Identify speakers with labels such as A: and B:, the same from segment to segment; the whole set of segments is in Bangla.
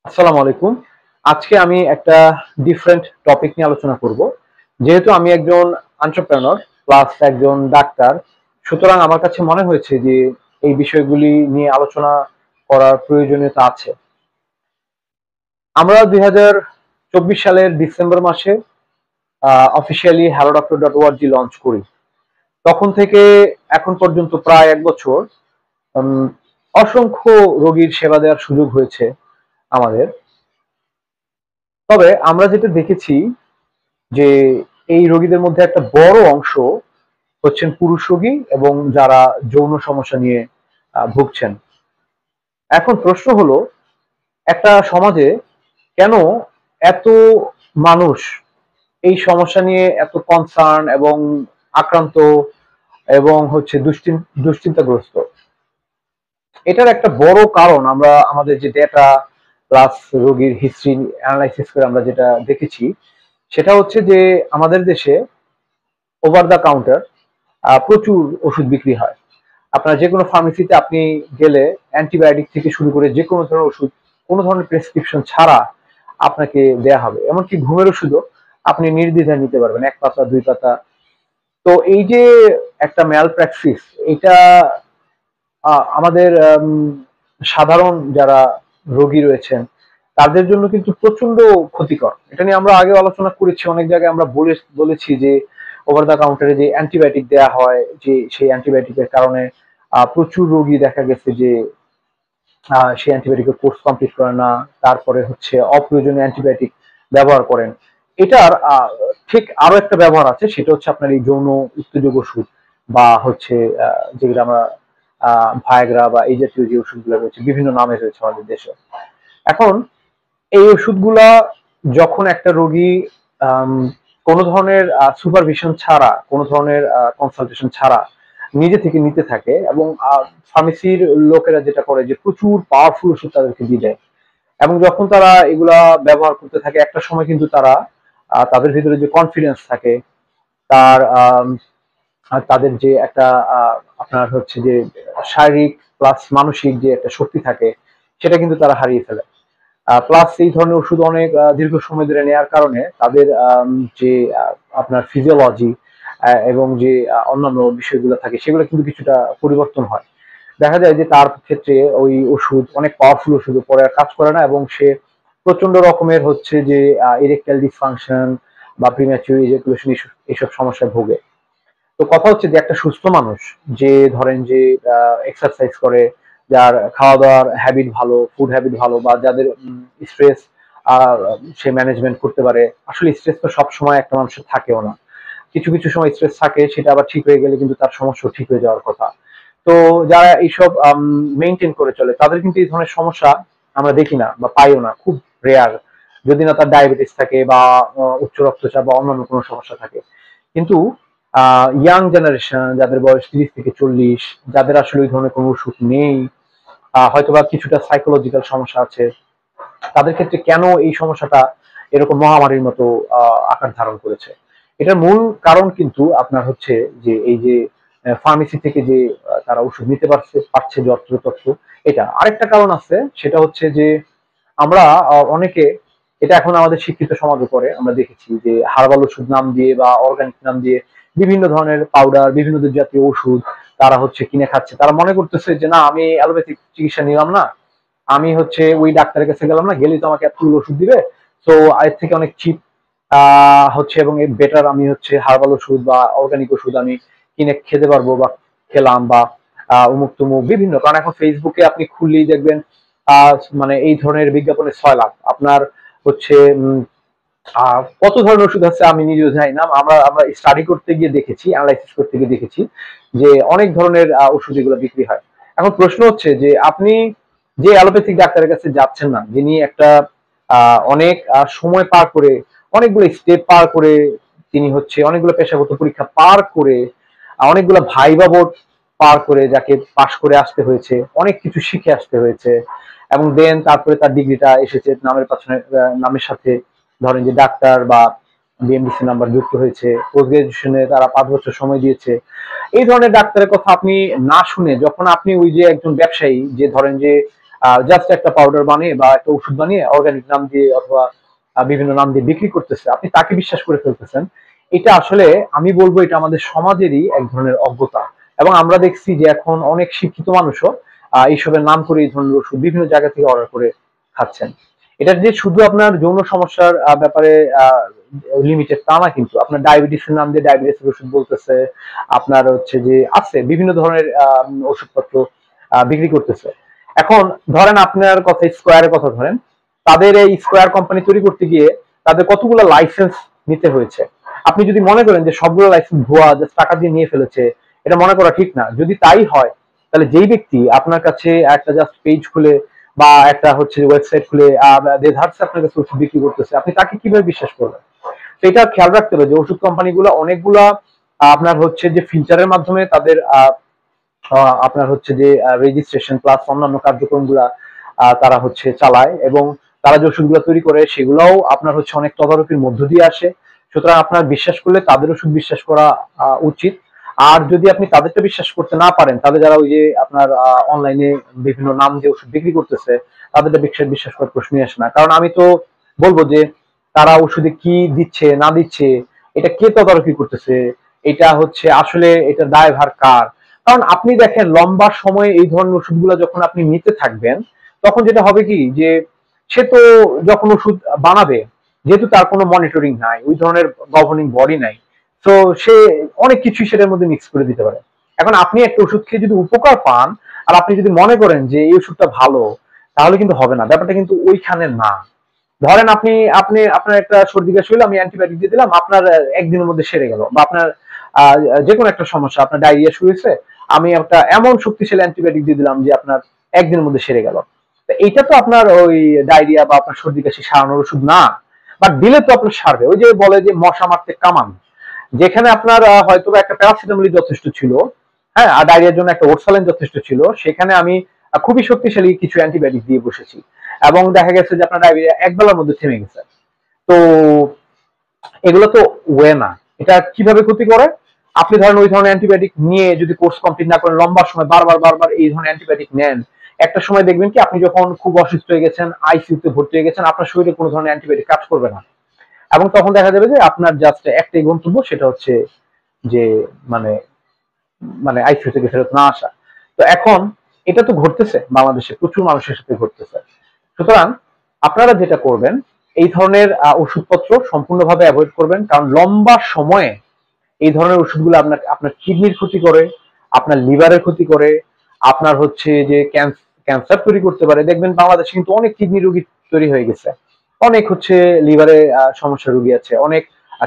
A: আসসালামু আলাইকুম। আজকে আমি একটা ডিফারেন্ট টপিক নিয়ে আলোচনা করব। যেহেতু আমি একজন এন্টারপ্রেনার প্লাস একজন ডাক্তার, সুতরাং আমার কাছে মনে হয়েছে যে এই বিষয়গুলি নিয়ে আলোচনা করার প্রয়োজনীয়তা আছে। আমরা 2024 সালের ডিসেম্বর মাসে অফিসিয়ালি hello.doctor.org লঞ্চ করি। তখন থেকে এখন পর্যন্ত প্রায় 1 বছর উম, অসংখ্য রোগীর সেবা দেওয়ার সুযোগ হয়েছে আমাদের। তবে আমরা যেটা দেখেছি যে এই রোগীদের মধ্যে একটা বড় অংশ হচ্ছেন পুরুষ রোগী এবং যারা যৌন সমস্যা নিয়ে ভুগছেন। এখন প্রশ্ন হলো, একটা সমাজে কেন এত মানুষ এই সমস্যা নিয়ে এত কনসার্ন এবং আক্রান্ত এবং হচ্ছে দুশ্চিন্তাগ্রস্ত? এটার একটা বড় কারণ আমরা আমাদের যে ডেটা প্লাস রোগীর হিস্ট্রি অ্যানালাইসিস করে আমরা যেটা দেখেছি, সেটা হচ্ছে যে আমাদের দেশে ওভার দ্য কাউন্টার প্রচুর ওষুধ বিক্রি হয়। আপনার যে কোনো ফার্মেসিতে আপনি গেলে অ্যান্টিবায়োটিক থেকে শুরু করে যে কোনো ধরনের ওষুধ কোনো ধরনের প্রেসক্রিপশন ছাড়া আপনাকে দেয়া হবে। এমনকি ঘুমের ওষুধও আপনি নির্দ্বিধায় নিতে পারবেন, 1 পাতা 2 পাতা। তো এই যে একটা ম্যাল প্র্যাকটিস, এটা আমাদের সাধারণ যারা রোগী রয়েছেন তাদের জন্য কিন্তু প্রচন্ড ক্ষতিকর। এটা নিয়ে আমরা আগে আলোচনা করেছি, অনেক জায়গায় আমরা বলেছি যে ওভার দ্য কাউন্টারে যে অ্যান্টিবায়োটিক দেয়া হয়, যে সেই অ্যান্টিবায়োটিকের কারণে প্রচুর রোগী দেখা গেছে যে সেই অ্যান্টিবায়োটিকের কোর্স কমপ্লিট করে না, তারপরে হচ্ছে অপ্রয়োজনীয় অ্যান্টিবায়োটিক ব্যবহার করেন। এটার ঠিক আরো একটা ব্যবহার আছে, সেটা হচ্ছে আপনার এই যৌন উত্তেজক ওষুধ বা হচ্ছে যেগুলো আমরা ভায়াগ্রা বা এই জাতীয় যে ওষুধগুলো রয়েছে, বিভিন্ন নামে রয়েছে আমাদের দেশে। এখন এই ওষুধগুলা যখন একটা রোগী কোনো ধরনের সুপারভিশন ছাড়া, কোনো ধরনের কনসালটেশন ছাড়া নিজে থেকে নিতে থাকে এবং ফার্মেসির লোকেরা যেটা করে যে প্রচুর পাওয়ারফুল ওষুধ তাদেরকে দিয়ে দেয়, এবং যখন তারা এগুলা ব্যবহার করতে থাকে একটা সময় কিন্তু তারা তাদের ভিতরে যে কনফিডেন্স থাকে, তার আর তাদের যে একটা আপনার হচ্ছে যে শারীরিক প্লাস মানসিক যে একটা শক্তি থাকে, সেটা কিন্তু তারা হারিয়ে ফেলে। প্লাস এই ধরনের ওষুধ অনেক দীর্ঘ সময় ধরে নেওয়ার কারণে তাদের যে আপনার ফিজিওলজি এবং যে অন্যান্য বিষয়গুলো থাকে সেগুলো কিন্তু কিছুটা পরিবর্তন হয়। দেখা যায় যে তার ক্ষেত্রে ওই ওষুধ অনেক পাওয়ারফুল ওষুধ পরে আর কাজ করে না, এবং সে প্রচন্ড রকমের হচ্ছে যে ইরেকটাইল ডিসফাংশন বা প্রিম্যাচুর ইজাকুলেশন এইসব সমস্যায় ভোগে। তো কথা হচ্ছে যে একটা সুস্থ মানুষ, যে ধরেন যে এক্সারসাইজ করে, যার খাওয়া দাওয়ার হ্যাবিট ভালো, ফুড হ্যাবিট ভালো, বা যাদের স্ট্রেস সে ম্যানেজমেন্ট করতে পারে। আসলে স্ট্রেস তো সবসময় একটা মানুষের থাকেও না, কিছু কিছু সময় স্ট্রেস থাকে, সেটা আবার ঠিক হয়ে গেলে কিন্তু তার সমস্যা ঠিক হয়ে যাওয়ার কথা। তো যারা এইসব মেনটেন করে চলে তাদের কিন্তু এই ধরনের সমস্যা আমরা দেখি না বা পাইও না, খুব রেয়ার। যদি না তার ডায়াবেটিস থাকে বা উচ্চ রক্তচাপ বা অন্যান্য কোনো সমস্যা থাকে। কিন্তু ইয়াং জেনারেশন, যাদের বয়স 30 থেকে 40, যাদের আসলে ওই ধরনের কোনো ওষুধ নেই, হয়তোবা কিছুটা সাইকোলজিক্যাল সমস্যা আছে, তাদের ক্ষেত্রে কেন এই সমস্যাটা এরকম মহামারীর মতো আকার ধারণ করেছে? এটার মূল কারণ কিন্তু আপনার হচ্ছে যে এই যে ফার্মেসি থেকে যে তারা ওষুধ নিতে পারছে যত্রতত্র। এটা আরেকটা কারণ আছে, সেটা হচ্ছে যে আমরা অনেকে, এটা এখন আমাদের শিক্ষিত সমাজও করে, আমরা দেখেছি যে হার্বাল ওষুধ নাম দিয়ে বা অর্গানিক নাম দিয়ে বিভিন্ন ধরনের পাউডার, বিভিন্ন জাতীয় ওষুধ তারা হচ্ছে কিনে খাচ্ছে। তারা মনে করতেছে যে না, আমি অ্যালোপ্যাথিক চিকিৎসা নিলাম না, আমি হচ্ছে ওই ডাক্তারের কাছে গেলাম না, গেলেই তো আমাকে এতগুলো ওষুধ দিবে, তো এর থেকে অনেক চিপ হচ্ছে এবং বেটার আমি হচ্ছে হার্বাল ওষুধ বা অর্গানিক ওষুধ আমি কিনে খেতে পারবো বা খেলাম, বা অমুক তমুক বিভিন্ন। কারণ এখন ফেসবুকে আপনি খুললেই দেখবেন মানে এই ধরনের বিজ্ঞাপনের 6 লাখ আপনার হচ্ছে কত ধরনের ওষুধ আছে আমি নিজেও জানি না। আমরা আমরা স্টাডি করতে গিয়ে দেখেছি, অ্যানালাইসিস করতে গিয়ে দেখেছি যে অনেক ধরনের ওষুধ এগুলো বিক্রি হয়। এখন প্রশ্ন হচ্ছে যে আপনি যে অ্যালোপ্যাথিক ডাক্তারের কাছে যাচ্ছেন না, যিনি একটা অনেক সময় পার করে, অনেকগুলো স্টেপ পার করে, তিনি হচ্ছে অনেকগুলো পেশাগত পরীক্ষা পার করে, অনেকগুলো ভাইবা বোর্ড পার করে, যাকে পাশ করে আসতে হয়েছে, অনেক কিছু শিখে আসতে হয়েছে, এবং দেন তারপরে তার ডিগ্রিটা এসেছে নামের পাশে, নামের সাথে ধরেন যে ডাক্তার বা বিএমডিসি নাম্বার যুক্ত হয়েছে, পোস্ট গ্রাজুয়েশনে তারা 5 বছর সময় দিয়েছে। এই ধরনের ডাক্তারের কথা আপনি না শুনে যখন আপনি ওই যে একজন ব্যবসায়ী, যে ধরেন যে জাস্ট একটা পাউডার বানিয়ে বা একটা ওষুধ বানিয়ে অর্গানিক নাম দিয়ে অথবা বিভিন্ন নাম দিয়ে বিক্রি করতেছে, আপনি তাকে বিশ্বাস করে ফেলতেছেন। এটা আসলে আমি বলবো এটা আমাদের সমাজেরই এক ধরনের অজ্ঞতা। এবং আমরা দেখছি যে এখন অনেক শিক্ষিত মানুষও এইসবের নাম করে এই ধরনের ওষুধ বিভিন্ন জায়গা থেকে অর্ডার করে খাচ্ছেন। এটা যে শুধু আপনার যৌন সমস্যার ব্যাপারে লিমিটেড তা না, কিন্তু আপনার ডায়াবেটিসের নাম দিয়ে ডায়াবেটিসের ওষুধ বলতেছে, আপনার হচ্ছে যে আছে বিভিন্ন ধরনের ওষুধপত্র বিক্রি করতেছে। এখন ধরেন আপনার কথা স্কোয়ারের কথা ধরেন, তাদের এই স্কোয়ার কোম্পানি তৈরি করতে গিয়ে তাদের কতগুলো লাইসেন্স নিতে হয়েছে। আপনি যদি মনে করেন যে সবগুলো লাইসেন্স ভুয়া, জাস্ট টাকা দিয়ে নিয়ে ফেলেছে, এটা মনে করা ঠিক না। যদি তাই হয় তাহলে যেই ব্যক্তি আপনার কাছে একটা জাস্ট পেজ খুলে বা একটা হচ্ছে ওয়েবসাইট খুলে দেধারসে আপনার কাছে ওষুধ বিক্রি করতেছে, আপনি তাকে কিভাবে বিশ্বাস করবেন? তো এটা খেয়াল রাখতে হবে যে ওষুধ কোম্পানিগুলো অনেকগুলা আপনার হচ্ছে যে ফিল্টারের মাধ্যমে তাদের আপনার হচ্ছে যে রেজিস্ট্রেশন প্লাস অন্যান্য কার্যক্রমগুলা তারা হচ্ছে চালায়, এবং তারা যে ওষুধগুলো তৈরি করে সেগুলোও আপনার হচ্ছে অনেক তদারকির মধ্য দিয়ে আসে। সুতরাং আপনার বিশ্বাস করলে তাদের ওষুধ বিশ্বাস করা উচিত। আর যদি আপনি তাদেরটা বিশ্বাস করতে না পারেন, তাহলে যারা ওই যে আপনার অনলাইনে বিভিন্ন নাম দিয়ে ওষুধ বিক্রি করতেছে তাদেরটা বিশ্বাস করার প্রশ্নই আসে না। কারণ আমি তো বলবো যে তারা ওষুধে কি দিচ্ছে না দিচ্ছে, এটা কে তদারকি করতেছে, এটা হচ্ছে আসলে এটা দায়ভার কার? কারণ আপনি দেখেন লম্বা সময়ে এই ধরনের ওষুধগুলো যখন আপনি নিতে থাকবেন, তখন যেটা হবে কি যে সে তো যখন ওষুধ বানাবে, যেহেতু তার কোনো মনিটরিং নাই, ওই ধরনের গভর্নিং বডি নাই, তো সে অনেক কিছুই সেটার মধ্যে মিক্স করে দিতে পারে। এখন আপনি একটা ওষুধ খেয়ে যদি উপকার পান আর আপনি যদি মনে করেন যে এই ওষুধটা ভালো, তাহলে কিন্তু হবে না। ব্যাপারটা কিন্তু ওইখানে না। ধরেন আপনি আপনি আপনার একটা সর্দি কাশি হলো, আমি অ্যান্টিবায়োটিক দিয়ে দিলাম, আপনার একদিনের মধ্যে সেরে গেল। বা আপনার যে কোনো একটা সমস্যা, আপনার ডায়রিয়া শুরু হয়েছে, আমি একটা এমন শক্তিশালী অ্যান্টিবায়োটিক দিয়ে দিলাম যে আপনার একদিনের মধ্যে সেরে গেল। এইটা তো আপনার ওই ডায়রিয়া বা আপনার সর্দি কাশি সারানোর ওষুধ না। বাট দিলে তো আপনার সারবে। ওই যে বলে যে মশা মারতে কামান, যেখানে আপনার হয়তো একটা প্যারাসিটামলই যথেষ্ট ছিল, হ্যাঁ, আর ডায়রিয়ার জন্য একটা ওরসালাইন যথেষ্ট ছিল, সেখানে আমি খুবই শক্তিশালী কিছু অ্যান্টিবায়োটিক দিয়ে বসেছি, এবং দেখা গেছে যে আপনার ডায়রিয়া এক বেলার মধ্যে থেমে গেছে। তো এগুলো তো ওয়ে না। এটা কিভাবে ক্ষতি করে? আপনি ধরেন ওই ধরনের অ্যান্টিবায়োটিক নিয়ে যদি কোর্স কমপ্লিট না করেন, লম্বা সময় বারবার বারবার এই ধরনের অ্যান্টিবায়োটিক নেন, একটা সময় দেখবেন কি আপনি যখন খুব অসুস্থ হয়ে গেছেন, আইসিইউতে ভর্তি হয়ে গেছেন, আপনার শরীরে কোনো ধরনের অ্যান্টিবায়োটিক কাজ করবে না। এবং তখন দেখা যাবে যে আপনার জাস্ট একটাই গন্তব্য, সেটা হচ্ছে যে মানে মানে আইসিইউ থেকে ফেরত না আসা। তো এখন এটা তো ঘটতেছে বাংলাদেশে, প্রচুর মানুষের সাথে ঘটতেছে। সুতরাং আপনারা যেটা করবেন, এই ধরনের ওষুধপত্র সম্পূর্ণভাবে অ্যাভয়েড করবেন। কারণ লম্বা সময়ে এই ধরনের ওষুধগুলো আপনার আপনার কিডনির ক্ষতি করে, আপনার লিভারের ক্ষতি করে, আপনার হচ্ছে যে ক্যান্সার তৈরি করতে পারে। দেখবেন বাংলাদেশে কিন্তু অনেক কিডনি রোগী তৈরি হয়ে গেছে, অনেক হচ্ছে লিভারে সমস্যার রোগী আছে, অনেক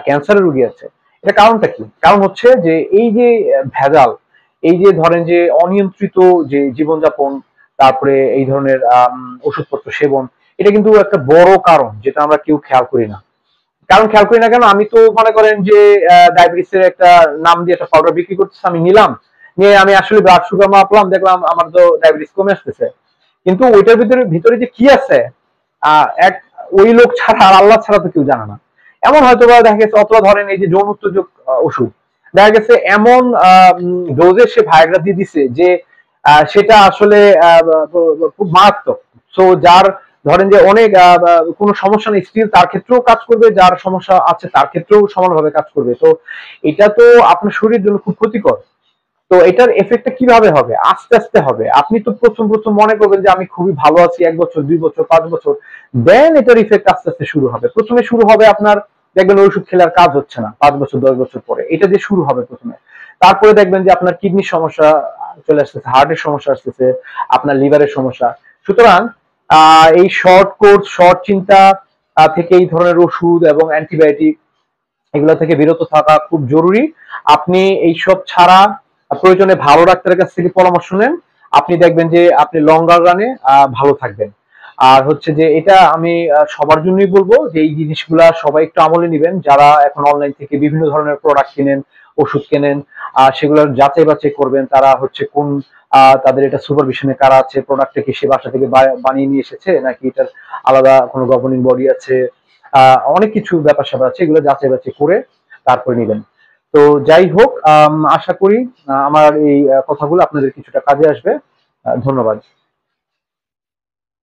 A: ক্যান্সারের রোগী আছে। এটা কারণটা কি? কারণ হচ্ছে যে এই যে ভেজাল, এই যে ধরেন যে অনিয়ন্ত্রিত যে জীবনযাপন, তারপরে এই ধরনের ওষুধপত্র সেবন, এটা কিন্তু একটা বড় কারণ, যেটা আমরা কেউ খেয়াল করি না। কারণ খেয়াল করি না কেন? আমি তো মনে করেন যে ডায়াবেটিসের একটা নাম দিয়ে একটা পাউডার বিক্রি করতেছে, আমি নিলাম, নিয়ে আমি আসলে ব্লাড সুগার মাপলাম, দেখলাম আমার তো ডায়াবেটিস কমে আসতেছে। কিন্তু ওইটার ভিতরে ভিতরে যে কি আছে, এক ওই লোক ছাড়া আর আল্লাহ ছাড়া তো কেউ জানে না। এমন হয়তো বা দেখা গেছে, অথবা ধরেন এই যে যৌন উত্তেজক ওষুধ, দেখা গেছে এমন ডোজে সে ভায়াগ্রা দিয়ে দিছে যে সেটা আসলে খুব মারাত্মক। সো যার ধরেন যে অনেক কোনো সমস্যা নেই, স্টিল তার ক্ষেত্রেও কাজ করবে, যার সমস্যা আছে তার ক্ষেত্রেও সমানভাবে কাজ করবে। তো এটা তো আপনার শরীরের জন্য খুব ক্ষতিকর। তো এটার এফেক্টটা কিভাবে হবে? আস্তে আস্তে হবে। আপনি তো প্রথম প্রথম মনে করবেন যে আমি খুবই ভালো আছি, 1 বছর 2 বছর 5 বছর, দেন এটার ইফেক্ট আস্তে আস্তে শুরু হবে। প্রথমে শুরু হবে আপনার, দেখবেন ওষুধ খেলে আর কাজ হচ্ছে না, 5 বছর 10 বছর পরে এটা দিয়ে শুরু হবে প্রথমে। তারপরে দেখবেন যে আপনার কিডনির সমস্যা চলে আসতেছে, হার্টের সমস্যা আসতেছে, আপনার লিভারের সমস্যা। সুতরাং এই শর্ট কোর্স, শর্ট চিন্তা থেকে এই ধরনের ওষুধ এবং অ্যান্টিবায়োটিক, এগুলো থেকে বিরত থাকা খুব জরুরি। আপনি এইসব ছাড়া প্রয়োজনে ভালো ডাক্তারের কাছ থেকে পরামর্শ নেন। আপনি দেখবেন যে আপনি লঙ্গার রানে ভালো থাকবেন। আর হচ্ছে যে এটা আমি সবার জন্যই বলবো যে এই জিনিসগুলা সবাই একটু আমলে নিবেন, যারা এখন অনলাইন থেকে বিভিন্ন ধরনের প্রোডাক্ট কিনেন, ওষুধ কেনেন, সেগুলোর যাচাই বাছাই করবেন তারা হচ্ছে কোন তাদের এটা সুপারভিশনে কারা আছে, প্রোডাক্টটা কি সে বাসা থেকে বানিয়ে নিয়ে এসেছে নাকি এটার আলাদা কোনো গভর্নিং বডি আছে, অনেক কিছু ব্যাপার স্যাপার আছে, এগুলো যাচাই বাছাই করে তারপরে নিবেন। তো যাই হোক, আশা করি আমার এই কথাগুলো আপনাদের কিছুটা কাজে আসবে। ধন্যবাদ।